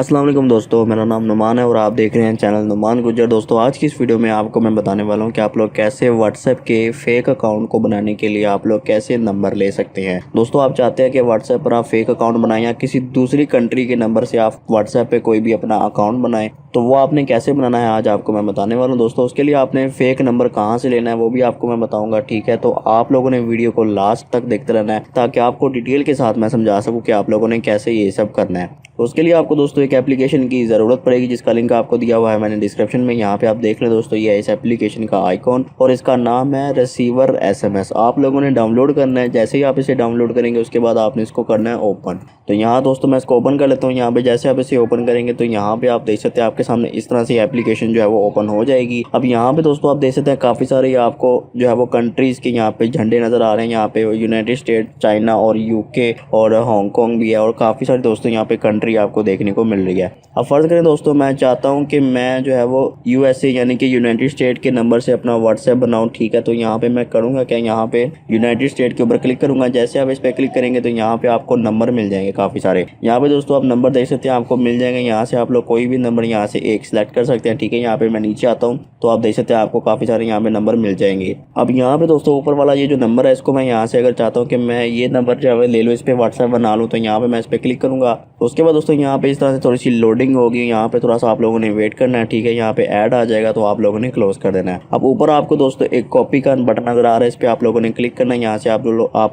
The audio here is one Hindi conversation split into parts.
अस्सलाम वालेकुम दोस्तों, मेरा नाम नुमान है और आप देख रहे हैं चैनल नुमान गुज्जर। दोस्तों आज की इस वीडियो में आपको मैं बताने वाला हूं कि आप लोग कैसे व्हाट्सएप के फेक अकाउंट को बनाने के लिए आप लोग कैसे नंबर ले सकते हैं। दोस्तों आप चाहते हैं कि व्हाट्सएप पर आप फेक अकाउंट बनाएं या किसी दूसरी कंट्री के नंबर से आप व्हाट्सएप पे कोई भी अपना अकाउंट बनाएं, तो वो आपने कैसे बनाना है आज आपको मैं बताने वाला हूँ। दोस्तों उसके लिए आपने फेक नंबर कहाँ से लेना है वो भी आपको मैं बताऊंगा, ठीक है। तो आप लोगों ने वीडियो को लास्ट तक देखते रहना है ताकि आपको डिटेल के साथ मैं समझा सकूँ कि आप लोगों ने कैसे ये सब करना है। तो उसके लिए आपको दोस्तों एक एप्लीकेशन की ज़रूरत पड़ेगी जिसका लिंक आपको दिया हुआ है मैंने डिस्क्रिप्शन में। यहाँ पे आप देख लें दोस्तों, ये है इस एप्लीकेशन का आइकॉन और इसका नाम है रिसीवर एसएमएस। आप लोगों ने डाउनलोड करना है। जैसे ही आप इसे डाउनलोड करेंगे उसके बाद आपने इसको करना है ओपन। तो यहाँ दोस्तों मैं इसको ओपन कर लेता हूँ। यहाँ पे जैसे आप इसे ओपन करेंगे तो यहाँ पे आप देख सकते हैं आपके सामने इस तरह से एप्लीकेशन जो है वो ओपन हो जाएगी। अब यहाँ पे दोस्तों आप देख सकते हैं काफ़ी सारे आपको जो है वो कंट्रीज़ के यहाँ पे झंडे नज़र आ रहे हैं। यहाँ पे यूनाइटेड स्टेट, चाइना और यूके और हांगकॉन्ग भी है और काफ़ी सारे दोस्तों यहाँ पे कंट्री आपको देखने को मिल रही है। अब फर्ज करें दोस्तों मैं चाहता हूँ कि मैं जो है वो यूएसए यानी कि यूनाइटेड स्टेट के नंबर से अपना व्हाट्सएप बनाऊँ, ठीक है। तो यहाँ पे मैं करूँगा क्या, यहाँ पे यूनाइटेड स्टेट के ऊपर क्लिक करूँगा। जैसे आप इस पर क्लिक करेंगे तो यहाँ पे आपको नंबर मिल जाएंगे काफ़ी सारे। यहाँ पे दोस्तों आप नंबर देख सकते हैं आपको मिल जाएंगे। यहाँ से आप लोग कोई भी नंबर यहाँ से एक सिलेक्ट कर सकते हैं, ठीक है। यहाँ पे मैं नीचे आता हूँ तो आप देख सकते हैं आपको काफ़ी सारे यहाँ पे नंबर मिल जाएंगे। अब यहाँ पे दोस्तों ऊपर वाला ये जो नंबर है इसको मैं यहाँ से अगर चाहता हूँ कि मैं ये नंबर जो है ले लूँ, इस पर व्हाट्सएप बना लूँ, तो यहाँ पे मैं इस पर क्लिक करूँगा। उसके बाद दोस्तों यहाँ पे इस तरह से थोड़ी सी लोडिंग होगी। यहाँ पे थोड़ा सा आप लोगों ने वेट करना है, ठीक है। यहाँ पे ऐड आ जाएगा तो आप लोगों ने क्लोज कर देना है। अब ऊपर आपको दोस्तों एक कॉपी का बटन नजर आ रहा है, इस पर आप लोगों ने क्लिक करना है। यहाँ से आप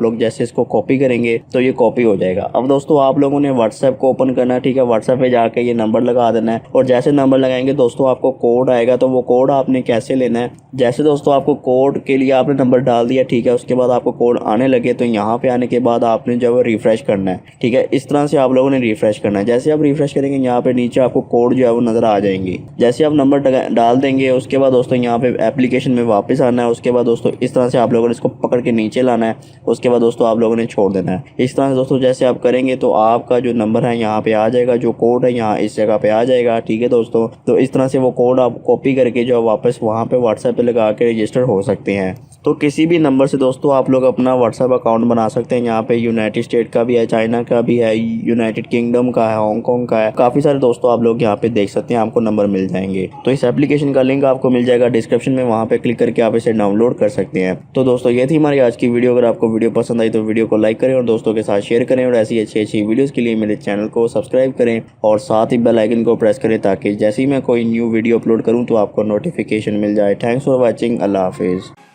लोग जैसे इसको कॉपी करेंगे तो ये कॉपी हो जाएगा। अब दोस्तों आप लोगों ने व्हाट्सएप को ओपन करना है, ठीक है। व्हाट्सएप पे जाके ये नंबर लगा देना है और जैसे नंबर लगाएंगे दोस्तों आपको कोड आएगा। तो वो कोड आपने कैसे लेना है, जैसे दोस्तों आपको कोड के लिए आपने नंबर डाल दिया, ठीक है। उसके बाद आपको कोड आने लगे तो यहाँ पे आने के बाद आपने जो है रिफ्रेश करना है, ठीक है। इस तरह से आप लोगों ने रिफ्रेश करना है। जैसे आप रिफ्रेश करेंगे यहाँ पे नीचे आपको कोड जो है वो नजर आ जाएंगे। जैसे आप नंबर डाल देंगे उसके बाद दोस्तों यहाँ पे एप्लीकेशन में वापस आना है। उसके बाद दोस्तों इस तरह से आप लोगों ने इसको पकड़ के नीचे लाना है। उसके बाद दोस्तों आप लोगों ने छोड़ देना है। इस तरह से दोस्तों जैसे आप करेंगे तो आपका जो नंबर है यहाँ पे आ जाएगा, जो कोड है यहाँ इस जगह पे आ जाएगा, ठीक है दोस्तों। तो इस तरह से वो कोड आप कॉपी करके जो वापस वहाँ पे व्हाट्सएप पे लगा के रजिस्टर हो सकते हैं। तो किसी भी नंबर से दोस्तों आप लोग अपना व्हाट्सएप अकाउंट बना सकते हैं। यहाँ पे यूनाइटेड स्टेट का भी है, चाइना का भी है, यूनाइटेड किंगडम का है, हांगकॉन्ग का है, काफ़ी सारे दोस्तों आप लोग यहाँ पे देख सकते हैं, आपको नंबर मिल जाएंगे। तो इस एप्लीकेशन का लिंक आपको मिल जाएगा डिस्क्रिप्शन में, वहाँ पे क्लिक करके आप इसे डाउनलोड कर सकते हैं। तो दोस्तों ये थी हमारी आज की वीडियो। अगर आपको वीडियो पसंद आई तो वीडियो को लाइक करें और दोस्तों के साथ शेयर करें और ऐसी अच्छी वीडियोज़ के लिए मेरे चैनल को सब्सक्राइब करें और साथ ही बेल आइकन को प्रेस करें ताकि जैसे ही मैं कोई न्यू वीडियो अपलोड करूँ तो आपको नोटिफिकेशन मिल जाए। Thanks for watching. अल्लाह हाफिज़।